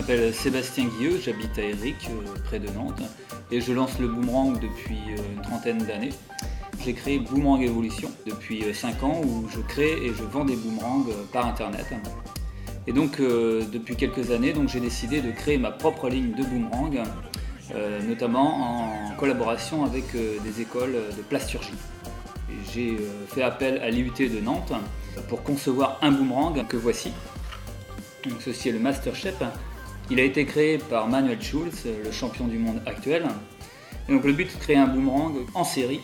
m'appelle Sébastien Guilleux, j'habite à Éric, près de Nantes, et je lance le boomerang depuis une trentaine d'années. J'ai créé Boomerang Evolution depuis 5 ans où je crée et je vends des boomerangs par internet. Et donc depuis quelques années, j'ai décidé de créer ma propre ligne de boomerang, notamment en collaboration avec des écoles de plasturgie. J'ai fait appel à l'IUT de Nantes pour concevoir un boomerang que voici. Donc, ceci est le Master Shape. Il a été créé par Manuel Schulz, le champion du monde actuel. Et donc, le but est de créer un boomerang en série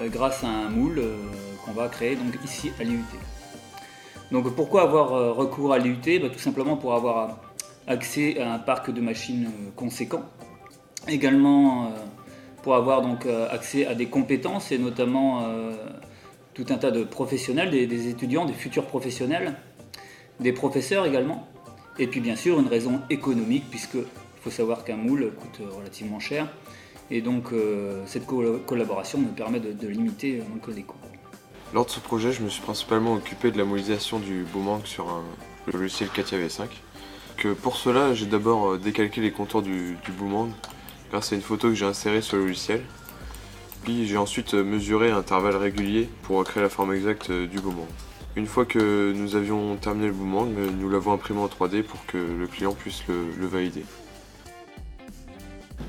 grâce à un moule qu'on va créer donc, ici à l'IUT. Donc pourquoi avoir recours à l'IUT? Tout simplement pour avoir accès à un parc de machines conséquent. Également pour avoir donc accès à des compétences et notamment tout un tas de professionnels, des étudiants, des futurs professionnels, des professeurs également. Et puis bien sûr une raison économique puisqu'il faut savoir qu'un moule coûte relativement cher. Et donc cette collaboration me permet de limiter les coûts. Lors de ce projet, je me suis principalement occupé de la modélisation du boomerang sur un logiciel CATIA V5. Pour cela, j'ai d'abord décalqué les contours du boomerang grâce à une photo que j'ai insérée sur le logiciel. Puis j'ai ensuite mesuré à intervalles réguliers pour créer la forme exacte du boomerang. Une fois que nous avions terminé le boomerang, nous l'avons imprimé en 3D pour que le client puisse le valider.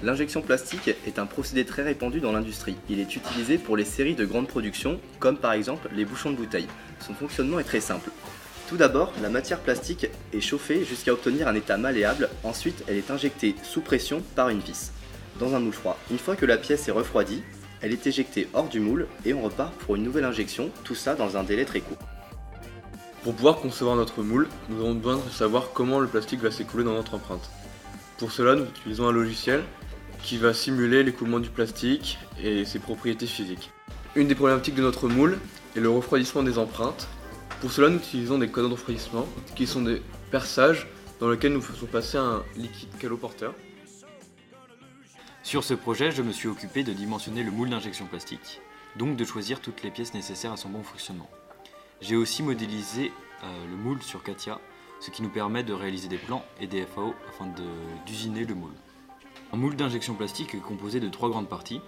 L'injection plastique est un procédé très répandu dans l'industrie. Il est utilisé pour les séries de grande production, comme par exemple les bouchons de bouteilles. Son fonctionnement est très simple. Tout d'abord, la matière plastique est chauffée jusqu'à obtenir un état malléable. Ensuite, elle est injectée sous pression par une vis, dans un moule froid. Une fois que la pièce est refroidie, elle est éjectée hors du moule et on repart pour une nouvelle injection, tout ça dans un délai très court. Pour pouvoir concevoir notre moule, nous avons besoin de savoir comment le plastique va s'écouler dans notre empreinte. Pour cela, nous utilisons un logiciel qui va simuler l'écoulement du plastique et ses propriétés physiques. Une des problématiques de notre moule est le refroidissement des empreintes. Pour cela, nous utilisons des canaux de refroidissement qui sont des perçages dans lesquels nous faisons passer un liquide caloporteur. Sur ce projet, je me suis occupé de dimensionner le moule d'injection plastique, donc de choisir toutes les pièces nécessaires à son bon fonctionnement. J'ai aussi modélisé le moule sur CATIA, ce qui nous permet de réaliser des plans et des FAO afin d'usiner le moule. Un moule d'injection plastique est composé de 3 grandes parties,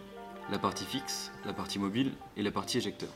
la partie fixe, la partie mobile et la partie éjecteur.